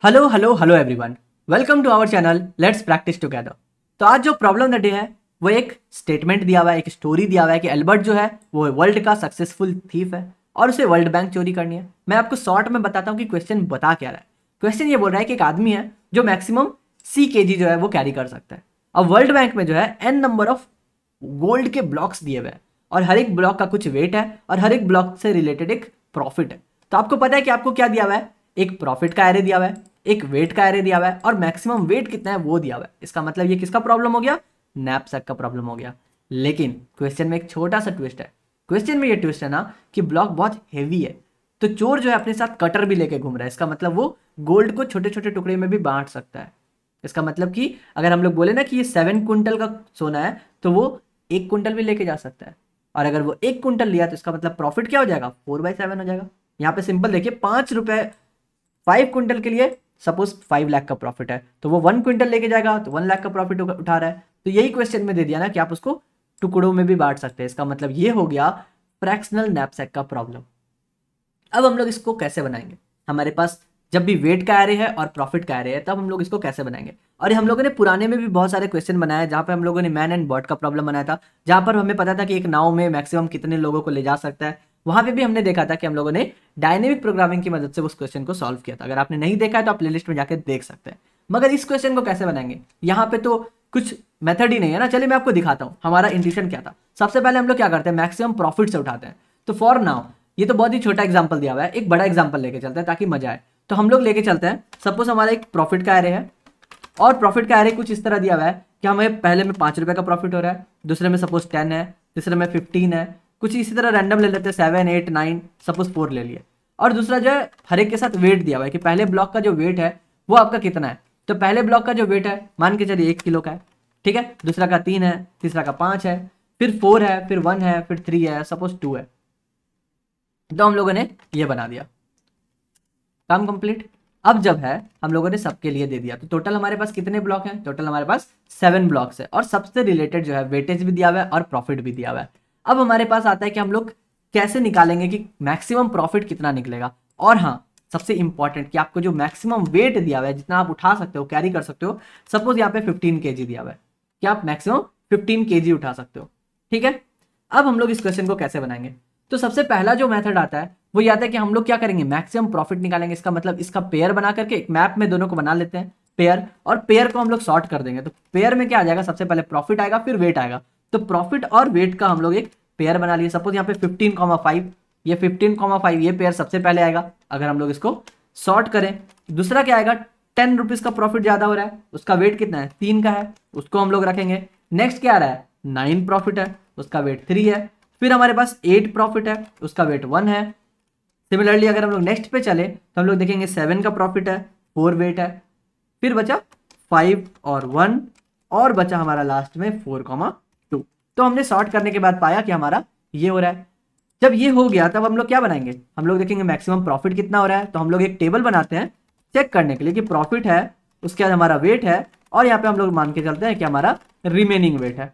Hello hello hello everyone, welcome to our channel let's practice together. तो आज जो problem the day है वो एक स्टेटमेंट दिया हुआ है, एक स्टोरी दिया हुआ है कि एल्बर्ट जो है वो वर्ल्ड का सक्सेसफुल थीफ है और उसे वर्ल्ड बैंक चोरी करनी है। मैं आपको शॉर्ट में बताता हूँ कि क्वेश्चन बता क्या रहा है। क्वेश्चन ये बोल रहा है कि एक आदमी है जो मैक्सिमम C kg जो है वो कैरी कर सकता है। अब वर्ल्ड बैंक में जो है n नंबर ऑफ गोल्ड के ब्लॉक्स दिए हुए हैं और हर एक ब्लॉक का कुछ वेट है और हर एक ब्लॉक से रिलेटेड एक प्रॉफिट है। तो आपको पता है कि आपको क्या दिया हुआ है, एक प्रॉफिट का एरे दिया हुआ है, एक वेट का एरे दिया हुआ है और मैक्सिमम वेट कितना है वो दिया हुआ है। इसका मतलब ये किसका प्रॉब्लम हो गया, नैपसैक का प्रॉब्लम हो गया। लेकिन क्वेश्चन में एक छोटा सा ट्विस्ट है। क्वेश्चन में ये ट्विस्ट है ना कि ब्लॉक बहुत हेवी है, तो चोर जो है अपने साथ कटर भी लेके घूम रहा है। इसका मतलब वो गोल्ड को छोटे छोटे टुकड़े में भी बांट सकता है। इसका मतलब कि अगर हम लोग बोले ना कि ये 7 क्विंटल का सोना है तो वो 1 क्विंटल भी लेके जा सकता है। और अगर वो 1 क्विंटल लिया तो इसका मतलब प्रॉफिट क्या हो जाएगा, 4/7 हो जाएगा। यहाँ पे सिंपल देखिए, 5 रुपए 5 क्विंटल के लिए सपोज 5 लाख का प्रॉफिट है तो वो 1 क्विंटल लेके जाएगा तो 1 लाख का प्रॉफिट उठा रहा है। तो यही क्वेश्चन में दे दिया ना कि आप उसको टुकड़ों में भी बांट सकते हैं। इसका मतलब ये हो गया फ्रैक्शनल नैपसैक का प्रॉब्लम। अब हम लोग इसको कैसे बनाएंगे, हमारे पास जब भी वेट का एरे है और प्रॉफिट का एरे है तब हम लोग इसको कैसे बनाएंगे। और ये हम लोगों ने पुराने में भी बहुत सारे क्वेश्चन बनाए जहाँ पे हम लोगों ने मैन एंड बर्ड का प्रॉब्लम बनाया था, जहाँ पर हमें पता था कि एक नाव में मैक्सिमम कितने लोगों को ले जा सकता है। वहां पे भी हमने देखा था कि हम लोगों ने डायनेमिक प्रोग्रामिंग की मदद से उस क्वेश्चन को सॉल्व किया था। अगर आपने नहीं देखा है तो आप प्लेलिस्ट में जाकर देख सकते हैं। मगर इस क्वेश्चन को कैसे बनाएंगे, यहाँ पे तो कुछ मेथड ही नहीं है ना। चलिए मैं आपको दिखाता हूँ हमारा इंट्यूशन क्या था। सबसे पहले हम लोग क्या करते हैं, मैक्सिमम प्रॉफिट से उठाते हैं। तो फॉर नाउ ये तो बहुत ही छोटा एग्जांपल दिया हुआ है, एक बड़ा एग्जांपल लेके चलते हैं ताकि मजा आए। तो हम लोग लेके चलते हैं, सपोज हमारा एक प्रॉफिट का एरे है और प्रॉफिट का एरे कुछ इस तरह दिया हुआ है कि हमें पहले में 5 रुपए का प्रॉफिट हो रहा है, दूसरे में सपोज 10 है, तीसरे में 15 है, कुछ इसी तरह रैंडम ले लेते हैं 7 8 9 सपोज 4 ले लिए। और दूसरा जो है हर एक के साथ वेट दिया हुआ है कि पहले ब्लॉक का जो वेट है वो आपका कितना है। तो पहले ब्लॉक का जो वेट है मान के चलिए 1 किलो का है, ठीक है, दूसरा का 3 है, तीसरा का 5 है, फिर 4 है, फिर 1 है, फिर 3 है, सपोज 2 है। तो हम लोगों ने ये बना दिया, काम कंप्लीट। अब जब है हम लोगों ने सबके लिए दे दिया तो टोटल हमारे पास कितने ब्लॉक हैं, टोटल हमारे पास 7 ब्लॉक्स है और सबसे रिलेटेड जो है वेटेज भी दिया हुआ है और प्रॉफिट भी दिया हुआ है। अब हमारे पास आता है कि हम लोग कैसे निकालेंगे कि मैक्सिमम प्रॉफिट कितना निकलेगा। और हाँ, सबसे इंपॉर्टेंट कि आपको जो मैक्सिमम वेट दिया हुआ है, जितना आप उठा सकते हो, कैरी कर सकते हो, सपोज यहाँ पे 15 kg दिया हुआ है कि आप मैक्सिमम 15 kg उठा सकते हो, ठीक है। अब हम लोग इस क्वेश्चन को कैसे बनाएंगे, तो सबसे पहला जो मेथड आता है वो ये आता है कि हम लोग क्या करेंगे, मैक्सिमम प्रॉफिट निकालेंगे। इसका मतलब इसका पेयर बना करके एक मैप में दोनों को बना लेते हैं पेयर, और पेयर को हम लोग सॉर्ट कर देंगे। तो पेयर में क्या आ जाएगा, सबसे पहले प्रॉफिट आएगा फिर वेट आएगा। तो प्रॉफिट और वेट का हम लोग एक पेयर बना लिए। सपोज यहाँ पे 15,5, ये 15,5 ये पेयर सबसे पहले आएगा अगर हम लोग इसको सॉर्ट करें। दूसरा क्या आएगा, 10 रुपीज का प्रॉफिट ज्यादा हो रहा है, उसका वेट कितना है, 3 का है, उसको हम लोग रखेंगे। नेक्स्ट क्या आ रहा है, 9 प्रॉफिट है, उसका वेट 3 है। फिर हमारे पास 8 प्रॉफिट है, उसका वेट 1 है। सिमिलरली अगर हम लोग नेक्स्ट पे चले तो हम लोग देखेंगे 7 का प्रॉफिट है, 4 वेट है, फिर बचा 5 और 1 और बचा हमारा लास्ट में 4,2। तो हमने सॉर्ट करने के बाद पाया कि हमारा ये हो रहा है। जब ये हो गया तब हम लोग क्या बनाएंगे, हम लोग देखेंगे मैक्सिमम प्रॉफिट कितना हो रहा है। तो हम लोग एक टेबल बनाते हैं चेक करने के लिए कि प्रॉफिट है, उसके बाद हमारा वेट है, और यहाँ पे हम लोग मान के चलते हैं कि हमारा रिमेनिंग वेट है।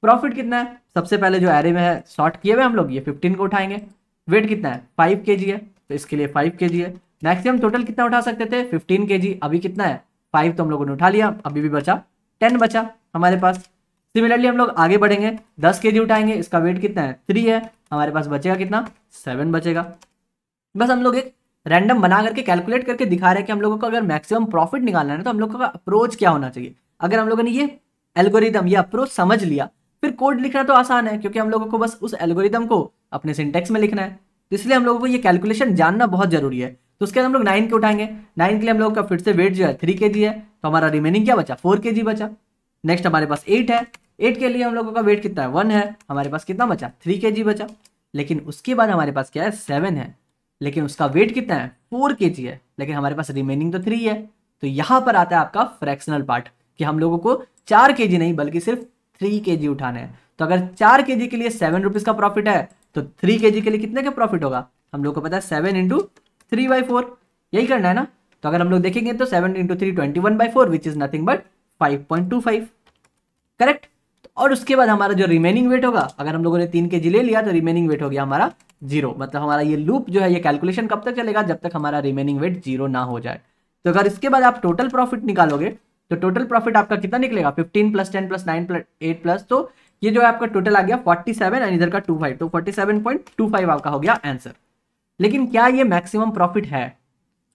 प्रॉफिट कितना है, सबसे पहले जो एरे में है सॉर्ट किए हुए हम लोग ये 15 को उठाएंगे। वेट कितना है, 5 kg है, तो इसके लिए 5 kg है। मैक्सिमम टोटल कितना उठा सकते थे, 15 kg। अभी कितना है, 5 तो हम लोगों ने उठा लिया, अभी भी बचा 10 बचा हमारे पास। सिमिलरली हम लोग आगे बढ़ेंगे, 10 kg उठाएंगे, इसका वेट कितना है, 3 है, हमारे पास बचेगा कितना, 7 बचेगा। बस हम लोग एक रैंडम बना करके कैलकुलेट करके दिखा रहे हैं कि हम लोगों को अगर मैक्सिमम प्रॉफिट निकालना है ना तो हम लोगों का अप्रोच क्या होना चाहिए। अगर हम लोगों ने ये एल्गोरिदम या अप्रोच समझ लिया फिर कोड लिखना तो आसान है, क्योंकि हम लोगों को बस उस एल्गोरिदम को अपने सिंटेक्स में लिखना है। तो इसलिए हम लोगों को ये कैलकुलेशन जानना बहुत जरूरी है। तो उसके बाद हम लोग 9 के उठाएंगे, 9 के लिए हम लोगों का फिर से वेट जो है 3 kg है, तो हमारा रिमेनिंग क्या बचा, 4 kg बचा। नेक्स्ट हमारे पास 8 है, 8 के लिए हम लोगों का वेट कितना है, 1 है, हमारे पास कितना बचा, 3 kg बचा। लेकिन उसके बाद हमारे पास क्या है, 7 है, लेकिन उसका वेट कितना है, 4 kg है, लेकिन हमारे पास रिमेनिंग तो 3 है। तो यहाँ पर आता है आपका फ्रैक्शनल पार्ट कि हम लोगों को 4 kg नहीं बल्कि सिर्फ 3 kg उठाने हैं। तो अगर 4 kg के लिए 7 रुपीज का प्रॉफिट है तो 3 kg के लिए कितने का प्रॉफिट होगा, हम लोग को पता है 7 इंटू 3/4, यही करना है ना। तो अगर हम लोग देखेंगे तो 7 into 3 21/4 which is nothing but 5.25, correct. और उसके बाद हमारा जो रिमेनिंग वेट होगा, अगर हम लोगों ने 3 kg ले लिया तो रिमेनिंग वेट हो गया हमारा 0। मतलब हमारा ये लूप जो है ये कैलकुलेशन कब तक चलेगा, जब तक हमारा रिमेनिंग वेट 0 ना हो जाए। तो अगर इसके बाद आप टोटल प्रॉफिट निकालोगे तो टोटल प्रॉफिट आपका कितना निकलेगा, 15 प्लस 10 प्लस 9 प्लस 8 प्लस, तो ये जो है आपका टोटल आ गया 47 एंड इधर का 25, तो 47.25 आपका हो गया आंसर। लेकिन क्या ये मैक्सिमम प्रॉफिट है?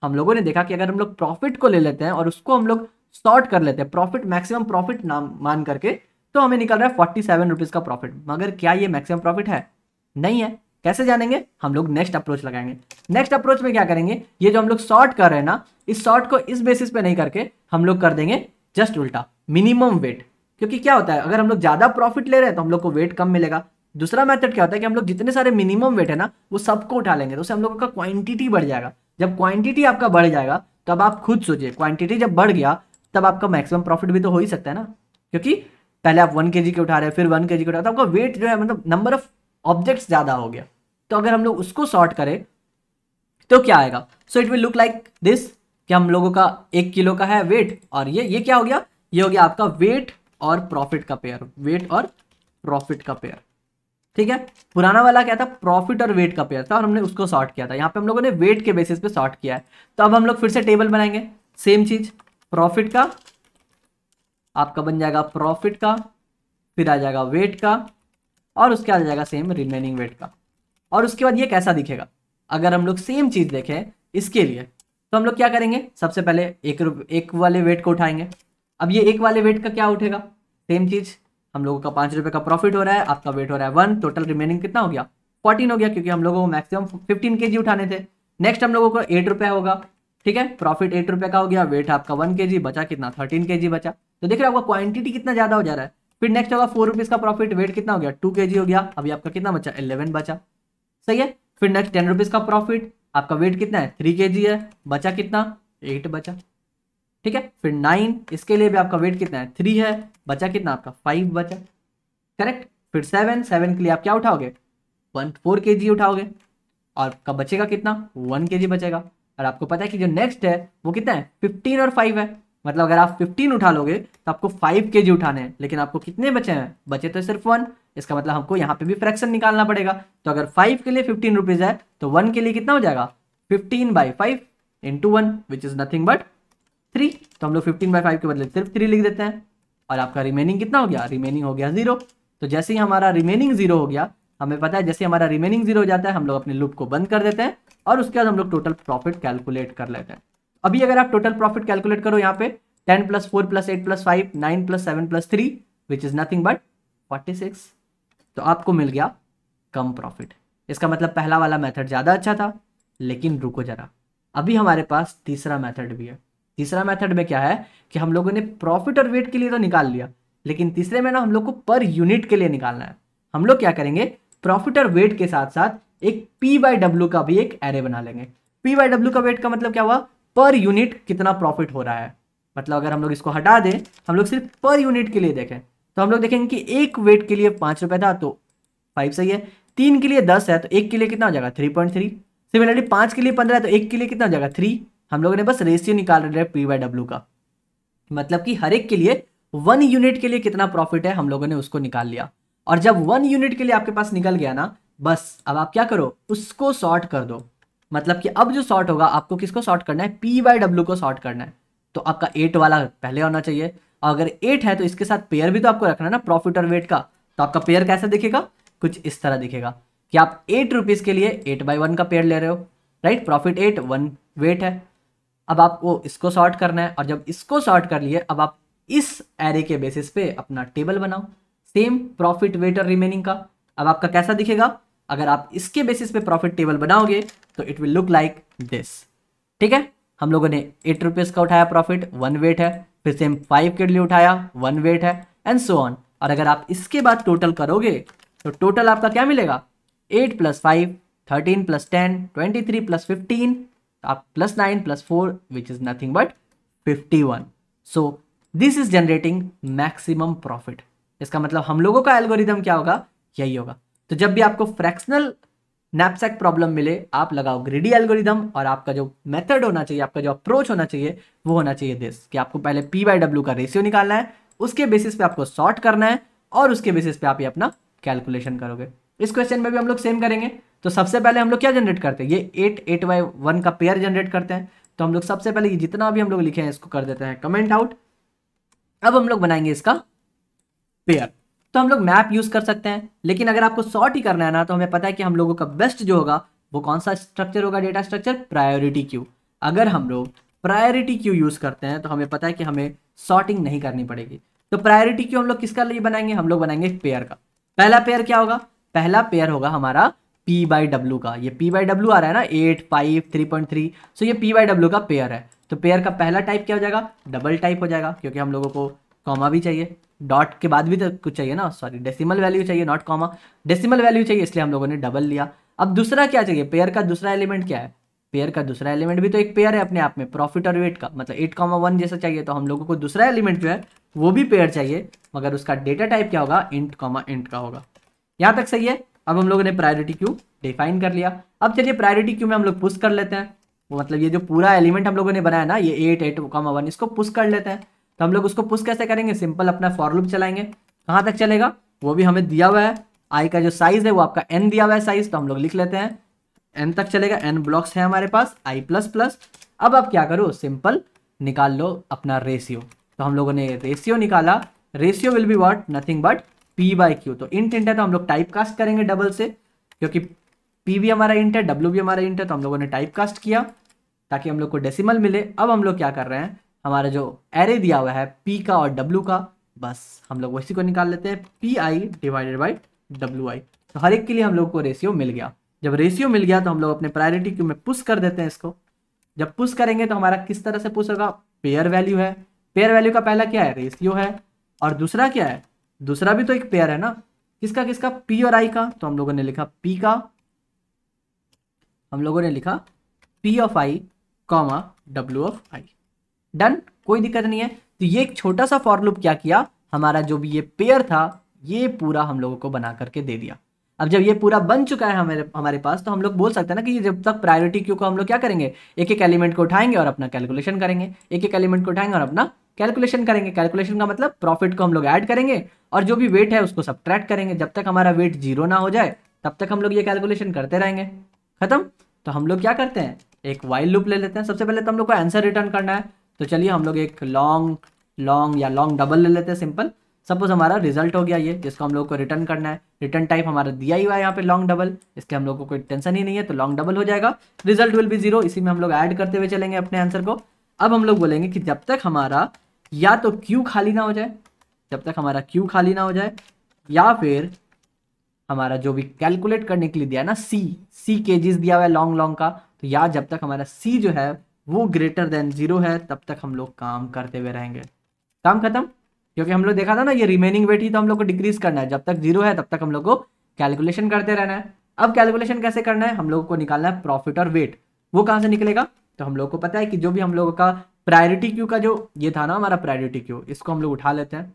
हम लोगों ने देखा कि अगर हम लोग प्रॉफिट को ले लेते हैं और उसको हम लोग सॉर्ट कर लेते हैं प्रॉफिट, मैक्सिमम प्रॉफिट नाम मान करके, तो हमें निकल रहा है 47 रुपीज का प्रॉफिट। मगर क्या ये मैक्सिमम प्रॉफिट है? नहीं है। कैसे जानेंगे? हम लोग नेक्स्ट अप्रोच लगाएंगे। नेक्स्ट अप्रोच में क्या करेंगे, ये जो हम लोग सॉर्ट कर रहे हैं ना, इस सॉर्ट को इस बेसिस पे नहीं करके हम लोग कर देंगे जस्ट उल्टा, मिनिमम वेट। क्योंकि क्या होता है, अगर हम लोग ज्यादा प्रॉफिट ले रहे हैं तो हम लोग को वेट कम मिलेगा। दूसरा मेथड क्या होता है कि हम लोग जितने सारे मिनिमम वेट है ना वो सबको उठा लेंगे, तो उससे हम लोगों का क्वांटिटी बढ़ जाएगा। जब क्वांटिटी आपका बढ़ जाएगा तब आप खुद सोचिए, क्वांटिटी जब बढ़ गया तब आपका मैक्सिमम प्रॉफिट भी तो हो ही सकता है ना। क्योंकि पहले आप 1 kg के उठा रहे हैं, फिर 1 kg के उठा रहे हैं, तो आपका वेट जो है मतलब नंबर ऑफ ऑब्जेक्ट्स ज्यादा हो गया। तो अगर हम लोग उसको सॉर्ट करें तो क्या आएगा, so it will look like this, कि हम लोगों का 1 किलो का है वेट, और ये क्या हो गया, ये हो गया आपका वेट और प्रॉफिट का पेयर, वेट और प्रॉफिट का पेयर। ठीक है, पुराना वाला क्या था, प्रॉफिट और वेट का पेयर था और हमने उसको सॉर्ट किया था। यहाँ पे हम लोगों ने वेट के बेसिस पे सॉर्ट किया है। तो अब हम लोग फिर से टेबल बनाएंगे, सेम चीज, प्रॉफिट का आपका बन जाएगा प्रॉफिट का, फिर आ जाएगा वेट का, और उसके बाद आ जाएगा सेम रिमेनिंग वेट का। और उसके बाद ये कैसा दिखेगा, अगर हम लोग सेम चीज देखें इसके लिए, तो हम लोग क्या करेंगे, सबसे पहले एक वाले वेट को उठाएंगे। अब ये एक वाले वेट का क्या उठेगा, सेम चीज, हम लोगों का 5 रुपए का प्रॉफिट हो रहा है, आपका वेट हो रहा है 1, टोटल रिमेनिंग कितना हो गया, 14 हो गया, क्योंकि हम लोगों को मैक्सिमम 15 kg उठाने थे। नेक्स्ट हम लोगों को 8 रुपया होगा, ठीक है, प्रॉफिट 8 रुपए का हो गया, वेट आपका 1 kg, बचा कितना, 13 kg बचा। तो देख रहे हो आपका क्वांटिटी कितना ज्यादा हो जा रहा है। फिर नेक्स्ट होगा 4 रुपीज का प्रॉफिट, वेट कितना हो गया, 2 kg हो गया, अभी आपका कितना बचा, 11 बचा, सही है। फिर नेक्स्ट 10 रुपीज का प्रॉफिट, आपका वेट कितना है, 3 kg है, बचा कितना, 8 बचा, ठीक है। फिर 9, इसके लिए भी आपका वेट कितना है, 3 है, बचा कितना आपका, 5 बचा, करेक्ट। फिर 7 के लिए आप क्या उठाओगे, 4 kg उठाओगे, और आपका बचेगा कितना, 1 kg बचेगा। और आपको पता है कि जो नेक्स्ट है वो कितना है, 15 और 5 है, मतलब अगर आप 15 उठा लोगे तो आपको 5 kg उठाने हैं, लेकिन आपको कितने बचे हैं, बचे तो सिर्फ 1। इसका मतलब हमको यहाँ पे भी फ्रैक्शन निकालना पड़ेगा। तो अगर 5 के लिए 15 रुपीज है तो 1 के लिए कितना हो जाएगा, 15/5 into 1 which is nothing but 3। तो हम लोग 15/5 के बदले सिर्फ 3 लिख देते हैं, और आपका रिमेनिंग कितना हो गया, रिमेनिंग हो गया 0। तो जैसे ही हमारा रिमेनिंग 0 हो गया, हमें पता है जैसे हमारा रिमेनिंग 0 हो जाता है हम लोग अपने लूप को बंद कर देते हैं, और उसके बाद हम लोग टोटल प्रॉफिट कैलकुलेट कर लेते हैं। अभी अगर आप टोटल प्रॉफिट कैलकुलेट करो, यहाँ पे 10 + 4 + 8 + 5 9 + 7 + 3 विच इज नथिंग बट 46। तो आपको मिल गया कम प्रॉफिट। इसका मतलब पहला वाला मेथड ज्यादा अच्छा था। लेकिन रुको जरा, अभी हमारे पास तीसरा मेथड भी है। तीसरा मेथड में क्या है कि हम लोगों ने प्रॉफिट और वेट के लिए तो निकाल लिया, लेकिन तीसरे में ना हम लोग को पर यूनिट के लिए निकालना है। हम लोग क्या करेंगे, प्रॉफिट और वेट के साथ साथ एक P/W का भी एक एरे बना लेंगे। P/W का वेट का मतलब क्या हुआ, पर यूनिट कितना प्रॉफिट हो रहा है। मतलब अगर हम लोग इसको हटा दें, हम लोग सिर्फ पर यूनिट के लिए देखें, तो हम लोग देखेंगे कि एक वेट के लिए 5 रुपए था तो 5 सही है, 3 के लिए 10 है तो एक के लिए कितना हो जाएगा, 3.3। सिमिलरली 5 के लिए 15 है तो एक के लिए कितना हो जाएगा, 3। हम लोगों ने बस रेशियो निकाल रहे हैं P/W का, मतलब कि हर एक के लिए 1 यूनिट के लिए कितना प्रॉफिट है हम लोगों ने उसको निकाल लिया। और जब 1 यूनिट के लिए आपके पास निकल गया ना, बस अब आप क्या करो, उसको सॉर्ट कर दो। मतलब कि अब जो सॉर्ट होगा, आपको किसको सॉर्ट करना है, P/W को सॉर्ट करना है। तो आपका 8 वाला पहले होना चाहिए, और अगर 8 है तो इसके साथ पेयर भी तो आपको रखना है ना, प्रॉफिट और वेट का। तो आपका पेयर कैसा दिखेगा, कुछ इस तरह दिखेगा कि आप 8 रुपीज के लिए 8/1 का पेयर ले रहे हो, राइट, प्रॉफिट 8 1 वेट है। अब आपको इसको सॉर्ट करना है, और जब इसको सॉर्ट कर लिए, अब आप इस एरे के बेसिस पे अपना टेबल बनाओ, सेम प्रॉफिट वेट और रिमेनिंग का। अब आपका कैसा दिखेगा, अगर आप इसके बेसिस पे प्रॉफिट टेबल बनाओगे तो it will look like this. ठीक है, हम लोगों ने 8 रुपीज का उठाया प्रॉफिट, 1 वेट है, फिर सेम 5 के लिए उठाया, 1 वेट है, एंड सो ऑन। और अगर आप इसके बाद टोटल करोगे तो टोटल आपका क्या मिलेगा, 8 + 5 13 + 10 23 + 15 आप +9 + 4 which is nothing but 51। So this is generating maximum profit. इसका मतलब हम लोगों का एल्गोरिदम क्या होगा, यही होगा। तो जब भी आपको फ्रैक्शनल नैपसैक प्रॉब्लम मिले, आप लगाओ ग्रीडी एल्गोरिदम, और आपका जो मेथड होना चाहिए, आपका जो अप्रोच होना चाहिए वो होना चाहिए दिस, कि आपको पहले P/W का रेशियो निकालना है, उसके बेसिस पे आपको सॉर्ट करना है, और उसके बेसिस पे आप ये अपना कैलकुलेशन करोगे। इस क्वेश्चन में भी हम लोग सेम करेंगे। तो सबसे पहले हम लोग क्या जनरेट करते हैं, ये 8/1 का पेयर जनरेट करते हैं। तो हम लोग सबसे पहले ये जितना भी हम लोग लिखे हैं इसको कर देते हैं कमेंट आउट। अब हम लोग बनाएंगे इसका पेयर। तो हम लोग मैप यूज कर सकते हैं, लेकिन अगर आपको सॉर्ट ही करना है ना, तो हमें पता है कि हम लोगों का बेस्ट जो होगा वो कौन सा स्ट्रक्चर होगा, डेटा स्ट्रक्चर प्रायोरिटी क्यू। अगर हम लोग प्रायोरिटी क्यू यूज करते हैं तो हमें पता है कि हमें सॉर्टिंग नहीं करनी पड़ेगी। तो प्रायोरिटी क्यू हम लोग किसका लिए बनाएंगे, हम लोग बनाएंगे पेयर का। पहला पेयर क्या होगा, पहला पेयर होगा हमारा P/W का। ये P/W आ रहा है ना 8, 5, 3.3, सो ये P/W का पेयर है। तो पेयर का पहला टाइप क्या हो जाएगा, डबल टाइप हो जाएगा, क्योंकि हम लोगों को कॉमा भी चाहिए, डॉट के बाद भी तो कुछ चाहिए ना, सॉरी डेसिमल वैल्यू चाहिए, नॉट कॉमा, डेसिमल वैल्यू चाहिए, इसलिए हम लोगों ने डबल लिया। अब दूसरा क्या चाहिए, पेयर का दूसरा एलिमेंट क्या है, पेयर का दूसरा एलिमेंट भी तो एक पेयर है अपने आप में, प्रॉफिट और वेट का, मतलब 8,1 जैसा चाहिए। तो हम लोगों को दूसरा एलिमेंट जो है वो भी पेयर चाहिए, मगर उसका डेटा टाइप क्या होगा, इंट, इंट का होगा। यहाँ तक सही है। अब हम लोगों ने प्रायोरिटी क्यू डिफाइन कर लिया। अब चलिए प्रायोरिटी क्यू में हम लोग पुश कर लेते हैं, वो मतलब ये जो पूरा एलिमेंट हम लोगों ने बनाया ना, ये 8, 8,1, इसको पुश कर लेते हैं। तो हम लोग उसको पुश कैसे करेंगे, सिंपल अपना फॉर लूप चलाएंगे। कहाँ तक चलेगा, वो भी हमें दिया हुआ है, आई का जो साइज है वो आपका n दिया हुआ है साइज, तो हम लोग लिख लेते हैं n तक चलेगा, n ब्लॉक्स है हमारे पास, i प्लस प्लस। अब आप क्या करो, सिंपल निकाल लो अपना रेशियो। तो हम लोगों ने रेशियो निकाला, ratio will be what, nothing but P/Q। तो इंट है तो हम लोग टाइप कास्ट करेंगे डबल से, क्योंकि P भी हमारा इंट है, W भी हमारा इंट है, तो हम लोगों ने टाइप कास्ट किया ताकि हम लोग को डेसिमल मिले। अब हम लोग क्या कर रहे हैं, हमारा जो एरे दिया हुआ है P का और W का, बस हम लोग उसी को निकाल लेते हैं, Pi/WI। तो हर एक के लिए हम लोग को रेशियो मिल गया। जब रेशियो मिल गया तो हम लोग अपने प्रायोरिटी क्यू में पुश कर देते हैं इसको। जब पुश करेंगे तो हमारा किस तरह से पुश होगा, पेयर वैल्यू है, पेयर वैल्यू का पहला क्या है, रेशियो है, और दूसरा क्या है, दूसरा भी तो एक पेयर है ना, किसका किसका, P और I का। तो हम लोगों ने लिखा P का, हम लोगों ने लिखा P of I, W of I। Done, कोई दिक्कत नहीं है। तो ये एक छोटा सा फॉर लूप क्या किया, हमारा जो भी ये पेयर था ये पूरा हम लोगों को बना करके दे दिया। अब जब ये पूरा बन चुका है हमारे पास, तो हम लोग बोल सकते हैं ना कि जब तक प्रायोरिटी क्यू को हम लोग क्या करेंगे, एक एक एलिमेंट को उठाएंगे और अपना कैलकुलेशन करेंगे, एक एक एलिमेंट को उठाएंगे और अपना कैलकुलेशन करेंगे। कैलकुलेशन का मतलब प्रॉफिट को हम लोग ऐड करेंगे और जो भी वेट है उसको सब्ट्रैक्ट करेंगे। जब तक हमारा वेट 0 ना हो जाए तब तक हम लोग ये कैलकुलेशन करते रहेंगे। खत्म। तो हम लोग क्या करते हैं, एक वाइल लूप ले लेते हैं। सबसे पहले तो हम लोग को आंसर रिटर्न करना है, तो चलिए हम लोग एक लॉन्ग या लॉन्ग डबल ले लेते हैं। सिंपल, सपोज हमारा रिजल्ट हो गया ये, जिसको हम लोग को रिटर्न करना है। रिटर्न टाइप हमारा दिया ही हुआ है यहाँ पे लॉन्ग डबल, इसके हम लोग को कोई टेंशन ही नहीं है, तो लॉन्ग डबल हो जाएगा। रिजल्ट विल बी 0, इसी में हम लोग ऐड करते हुए चलेंगे अपने आंसर को। अब हम लोग बोलेंगे कि जब तक हमारा या तो क्यू खाली ना हो जाए, जब तक हमारा क्यू खाली ना हो जाए, या फिर हमारा जो भी कैलकुलेट करने के लिए दिया है ना सी केजीज दिया हुआ है लॉन्ग का, तो या जब तक हमारा सी जो है वो ग्रेटर देन 0 है तब तक हम लोग काम करते हुए रहेंगे। काम खत्म। क्योंकि हम लोग देखा था ना ये रिमेनिंग वेट ही तो हम लोग को डिक्रीज करना है, जब तक 0 है तब तक हम लोग को कैलकुलेशन करते रहना है। अब कैलकुलेशन कैसे करना है, हम लोग को निकालना है प्रॉफिट और वेट। वो कहाँ से निकलेगा, तो हम लोग को पता है कि जो भी हम लोगों का प्रायोरिटी क्यू का जो ये था ना हमारा प्रायोरिटी क्यू, इसको हम लोग उठा लेते हैं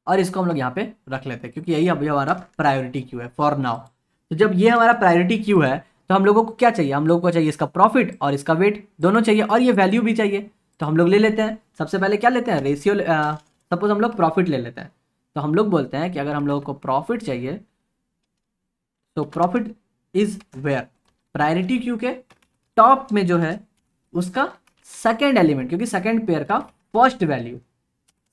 और इसको हम लोग यहाँ पे रख लेते हैं, क्योंकि यही अभी हमारा प्रायोरिटी क्यू है फॉर नाउ। तो जब ये हमारा प्रायोरिटी क्यू है तो हम लोगों को क्या चाहिए, हम लोगों को चाहिए इसका प्रॉफिट और इसका वेट दोनों चाहिए, और ये वैल्यू भी चाहिए। तो हम लोग ले लेते हैं, सबसे पहले क्या लेते हैं, रेशियो। सपोज हम लोग प्रॉफिट ले लेते हैं, तो हम लोग बोलते हैं कि अगर हम लोगों को प्रॉफिट चाहिए तो profit is where, priority queue के टॉप में जो है उसका सेकेंड एलिमेंट, क्योंकि सेकेंड पेयर का फर्स्ट वैल्यू।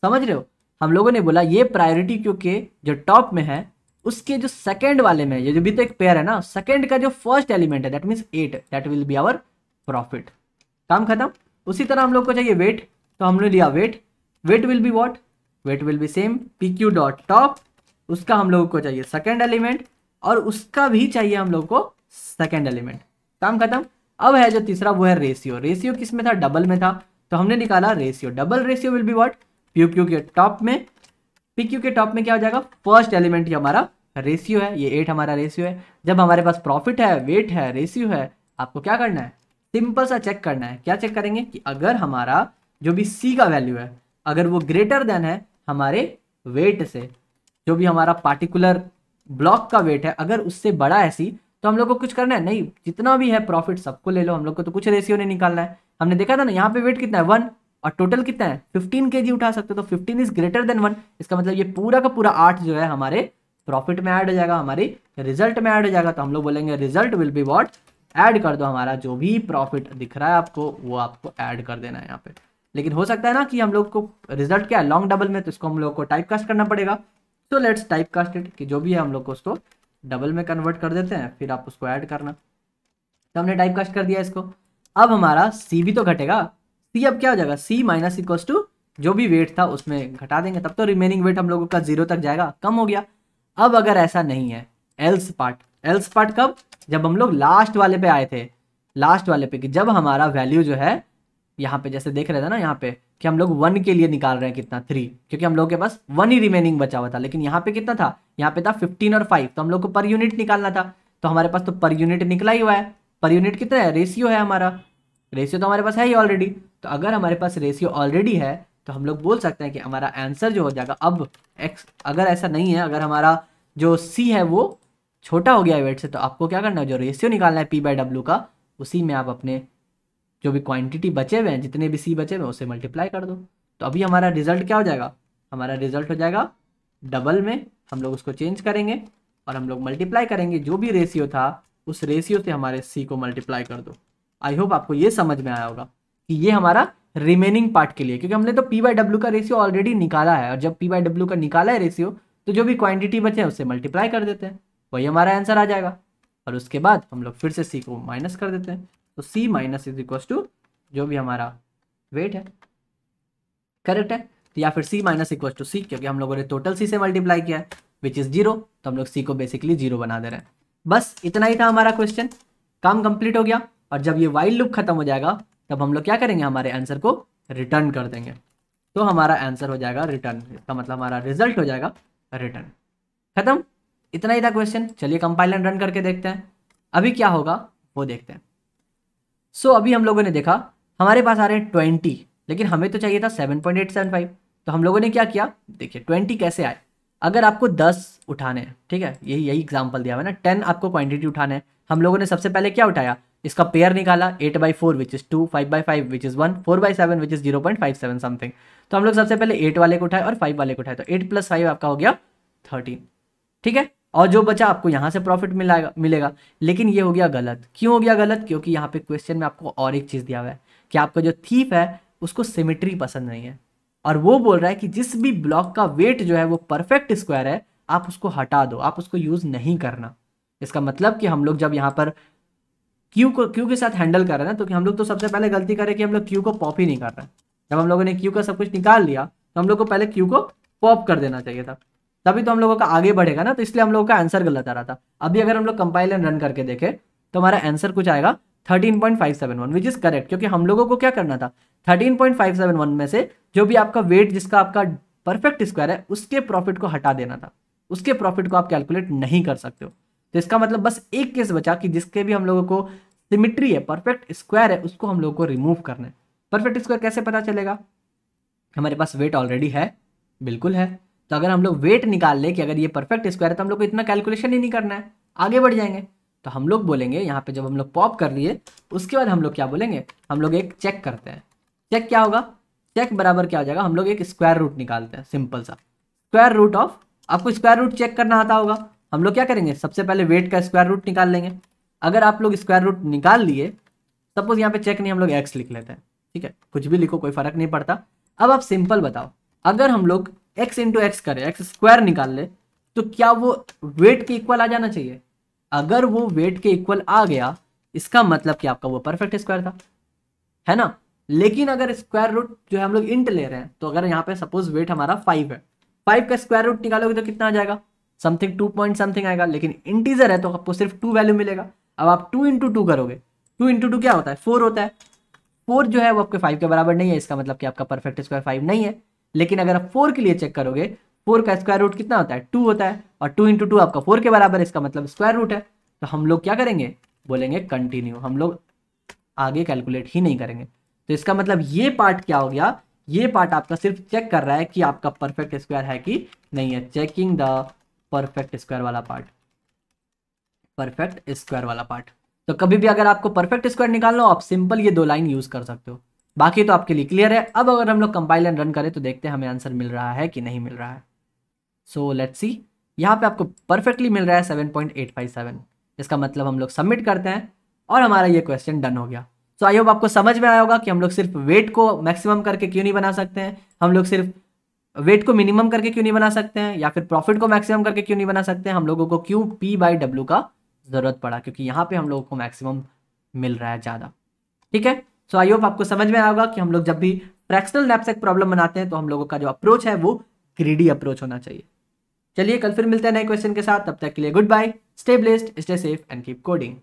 समझ रहे हो, हम लोगों ने बोला ये प्रायोरिटी क्यू के जो टॉप में है उसके जो सेकंड वाले में, ये जो भी तो एक पेयर है ना, सेकंड का जो फर्स्ट एलिमेंट है that means 8, that will be our profit. काम खत्म। उसी तरह हम लोग को चाहिए वेट, तो हमने लिया wait, wait will be what, wait will be same PQ dot top, उसका हम लोग को चाहिए सेकंड एलिमेंट और उसका भी चाहिए हम लोग को सेकंड एलिमेंट। काम खत्म। अब है जो तीसरा वो है रेशियो। रेशियो किस में था, डबल में था, तो हमने निकाला ratio. Double ratio will be what, PQ के टॉप में, PQ के टॉप में क्या हो जाएगा, फर्स्ट एलिमेंट ही हमारा रेशियो है, ये 8 हमारा रेशियो है। जब हमारे पास प्रॉफिट है, वेट है, रेशियो है, आपको क्या करना है, सिंपल सा चेक करना है। क्या चेक करेंगे कि अगर हमारा जो भी C का वैल्यू है अगर वो ग्रेटर देन है हमारे वेट से, जो भी हमारा पार्टिकुलर ब्लॉक का वेट है अगर उससे बड़ा है C, तो हम लोग को कुछ करना है नहीं, जितना भी है प्रॉफिट सबको ले लो, हम लोग को तो कुछ रेशियो नहीं निकालना है। हमने देखा था ना यहाँ पे वेट कितना है 1 और टोटल कितना है 15 kg उठा सकते हो, तो 15 इज ग्रेटर देन 1, इसका मतलब ये पूरा का पूरा 8 जो है हमारे प्रॉफिट में ऐड हो जाएगा, हमारी रिजल्ट में ऐड हो जाएगा। तो हम लोग बोलेंगे result will be what, add कर दो, हमारा जो भी प्रॉफिट दिख रहा है आपको वो आपको ऐड कर देना है यहाँ पे। लेकिन हो सकता है ना कि हम लोग को रिजल्ट क्या है लॉन्ग डबल में, तो इसको हम लोग को टाइप कास्ट करना पड़ेगा। तो लेट्स टाइप कास्ट इट, कि जो भी है हम लोग को उसको डबल में कन्वर्ट कर देते हैं, फिर आप उसको ऐड करना। तो हमने टाइप कास्ट कर दिया इसको। अब हमारा सी भी तो घटेगा, सी अब क्या हो जाएगा, सी माइनस इक्वल्स टू जो भी वेट था उसमें घटा देंगे, तब तो रिमेनिंग वेट हम लोगों का 0 तक जाएगा, कम हो गया। अब अगर ऐसा नहीं है, एल्स पार्ट कब, जब हम लोग लास्ट वाले पे आए थे, लास्ट वाले पे कि जब हमारा वैल्यू जो है यहाँ पे जैसे देख रहे थे ना यहाँ पे कि हम लोग 1 के लिए निकाल रहे हैं कितना 3, क्योंकि हम लोग के पास 1 ही रिमेनिंग बचा हुआ था। लेकिन यहाँ पे कितना था, यहाँ पे था 15 और 5, तो हम लोग को पर यूनिट निकालना था। तो हमारे पास तो पर यूनिट निकला ही हुआ है। पर यूनिट कितना है, रेशियो है हमारा, रेशियो तो हमारे पास है ही ऑलरेडी। तो अगर हमारे पास रेशियो ऑलरेडी है तो हम लोग बोल सकते हैं कि हमारा आंसर जो हो जाएगा अब एक्स। अगर ऐसा नहीं है, अगर हमारा जो सी है वो छोटा हो गया है वेट से, तो आपको क्या करना है, जो रेशियो निकालना है P/W का, उसी में आप अपने जो भी क्वांटिटी बचे हुए हैं, जितने भी सी बचे हुए हैं, उससे मल्टीप्लाई कर दो। तो अभी हमारा रिजल्ट क्या हो जाएगा, हमारा रिजल्ट हो जाएगा डबल में, हम लोग उसको चेंज करेंगे और हम लोग मल्टीप्लाई करेंगे, जो भी रेशियो था उस रेशियो से हमारे सी को मल्टीप्लाई कर दो। आई होप आपको ये समझ में आया होगा कि ये हमारा रिमेनिंग पार्ट के लिए, क्योंकि हमने तो P/W का रेशियो ऑलरेडी निकाला है, और जब P/W का निकाला है रेशियो, तो जो भी क्वांटिटी बचे हैं उससे मल्टीप्लाई कर देते हैं, वही हमारा आंसर आ जाएगा। और उसके बाद हम लोग फिर से सी को माइनस कर देते हैं, तो सी माइनस इज इक्वल टू जो भी हमारा वेट है, करेक्ट है। तो या फिर सी माइनस इक्वल टू सी, क्योंकि हम लोगों ने टोटल सी से मल्टीप्लाई किया है विच इज 0, तो हम लोग सी को बेसिकली 0 बना दे रहे हैं। बस इतना ही था हमारा क्वेश्चन, काम कंप्लीट हो गया। और जब ये वाइल लूप खत्म हो जाएगा तब हम लोग क्या करेंगे, हमारे आंसर को रिटर्न कर देंगे। तो हमारा आंसर हो जाएगा रिटर्न, इसका मतलब हमारा रिजल्ट हो जाएगा रिटर्न। खत्म, इतना ही था क्वेश्चन। चलिए कंपाइल एंड रन करके देखते हैं अभी क्या होगा वो देखते हैं। सो अभी हम लोगों ने देखा हमारे पास आ रहे हैं 20, लेकिन हमें तो चाहिए था 7.875। तो हम लोगों ने क्या किया, देखिए 20 कैसे आए। अगर आपको 10 उठाने हैं, ठीक है, यही एग्जांपल दिया हुआ है ना, 10 आपको क्वांटिटी उठाने हैं, हम लोगों ने सबसे पहले क्या उठाया, इसका पेयर निकाला, 8/4 which is 2, 5/5 which is 1, 4/7 which is 0.57 something. तो हम लोग सबसे पहले 8 वाले को उठाए और 5 वाले को उठाए, तो 8 + 5 आपका हो गया 13, ठीक है। और जो बचा आपको यहाँ से प्रॉफिट मिलेगा। लेकिन ये हो गया गलत, क्यों हो गया गलत, क्योंकि यहाँ पे क्वेश्चन में आपको और एक चीज़ दिया हुआ है कि आपका जो थीफ है उसको सिमेट्री पसंद नहीं है, और वो बोल रहा है कि जिस भी ब्लॉक का वेट जो है वो परफेक्ट स्क्वायर है, आप उसको हटा दो, आप उसको यूज़ नहीं करना। इसका मतलब कि हम लोग जब यहाँ पर क्यू के साथ हैंडल कर रहे हैं ना, तो हम लोग तो सबसे पहले गलती करें कि हम लोग क्यू को पॉप ही नहीं कर रहे हैं। जब हम लोगों ने क्यू का सब कुछ निकाल लिया तो हम लोग को पहले क्यू को पॉप कर देना चाहिए था, तभी तो हम लोगों का आगे बढ़ेगा ना। तो इसलिए हम लोगों का आंसर गलत आ रहा था। अभी अगर हम लोग कंपाइल एंड रन करके देखें तो हमारा आंसर कुछ आएगा 13.571 विच इज करेक्ट, क्योंकि हम लोगों को क्या करना था, 13.571 में से जो भी आपका वेट जिसका आपका परफेक्ट स्क्वायर है उसके प्रॉफिट को हटा देना था, उसके प्रॉफिट को आप कैलकुलेट नहीं कर सकते हो। तो इसका मतलब बस एक केस बचा कि जिसके भी हम लोगों को सिमिट्री है, परफेक्ट स्क्वायर है, उसको हम लोगों को रिमूव करना है। परफेक्ट स्क्वायर कैसे पता चलेगा, हमारे पास वेट ऑलरेडी है, बिल्कुल है। तो अगर हम लोग वेट निकाल ले कि अगर ये परफेक्ट स्क्वायर है तो हम लोग को इतना कैलकुलेशन ही नहीं करना है, आगे बढ़ जाएंगे। तो हम लोग बोलेंगे यहाँ पे जब हम लोग पॉप कर लिए उसके बाद हम लोग क्या बोलेंगे, हम लोग एक चेक करते हैं। चेक क्या होगा, चेक बराबर क्या हो जाएगा, हम लोग एक स्क्वायर रूट निकालते हैं, सिंपल सा स्क्वायर रूट ऑफ, आपको स्क्वायर रूट चेक करना आता होगा। हम लोग क्या करेंगे, सबसे पहले वेट का स्क्वायर रूट निकाल लेंगे। अगर आप लोग स्क्वायर रूट निकाल लिए, सपोज यहाँ पे चेक नहीं, हम लोग एक्स लिख लेते हैं, ठीक है, कुछ भी लिखो कोई फर्क नहीं पड़ता। अब आप सिंपल बताओ, अगर हम लोग x इंटू एक्स करें, एक्स स्क्वायर निकाल ले, तो क्या वो वेट के इक्वल आ जाना चाहिए। अगर वो वेट के इक्वल आ गया इसका मतलब कि आपका वो परफेक्ट स्क्वायर था, है ना। लेकिन अगर स्क्वायर रूट जो है हम लोग इंट ले रहे हैं, तो अगर यहाँ पे सपोज वेट हमारा 5 है, 5 का स्क्वायर रूट निकालोगे तो कितना आ जाएगा, समथिंग 2 पॉइंट समथिंग आएगा। लेकिन इंटीजर है तो आपको सिर्फ 2 वैल्यू मिलेगा। अब आप 2 इंटू 2 करोगे, 2 इंटू 2 क्या होता है, 4 होता है। 4 जो है वो आपके 5 के बराबर नहीं है, इसका मतलब कि आपका परफेक्ट स्क्वायर 5 नहीं है। लेकिन अगर आप 4 के लिए चेक करोगे, 4 का स्क्वायर रूट कितना होता है, 2 होता है, और 2 इंटू 2 आपका 4 के बराबर है, इसका मतलब स्क्वायर रूट है। तो हम लोग क्या करेंगे, बोलेंगे कंटिन्यू, हम लोग आगे कैलकुलेट ही नहीं करेंगे। तो इसका मतलब ये पार्ट क्या हो गया, ये पार्ट आपका सिर्फ चेक कर रहा है कि आपका परफेक्ट स्क्वायर है कि नहीं है, चेकिंग द परफेक्ट स्क्वायर वाला पार्ट, परफेक्ट स्क्वायर वाला पार्ट। तो कभी भी अगर आपको परफेक्ट स्क्वायर निकालना हो, आप सिंपल ये 2 लाइन यूज कर सकते हो। बाकी तो आपके लिए क्लियर है। अब अगर हम लोग कंपाइल एंड रन करें तो देखते हैं हमें आंसर मिल रहा है कि नहीं मिल रहा है। सो लेट्स सी, यहाँ पे आपको परफेक्टली मिल रहा है 7.857। इसका मतलब हम लोग सबमिट करते हैं और हमारा ये क्वेश्चन डन हो गया। तो आई होप आपको समझ में आया होगा कि हम लोग सिर्फ वेट को मैक्सिमम करके क्यों नहीं बना सकते हैं, हम लोग सिर्फ वेट को मिनिमम करके क्यों नहीं बना सकते हैं, या फिर प्रॉफिट को मैक्सिमम करके क्यों नहीं बना सकते हैं। हम लोगों को क्यों P/W का जरूरत पड़ा, क्योंकि यहाँ पे हम लोगों को मैक्सिमम मिल रहा है ज़्यादा। ठीक है, सो आई होप आपको समझ में आया होगा कि हम लोग जब भी फ्रैक्शनल नैपसैक प्रॉब्लम बनाते हैं तो हम लोगों का जो अप्रोच है वो ग्रीडी अप्रोच होना चाहिए। चलिए कल फिर मिलते हैं नए क्वेश्चन के साथ, तब तक के लिए goodbye, stay blessed, stay safe and keep coding.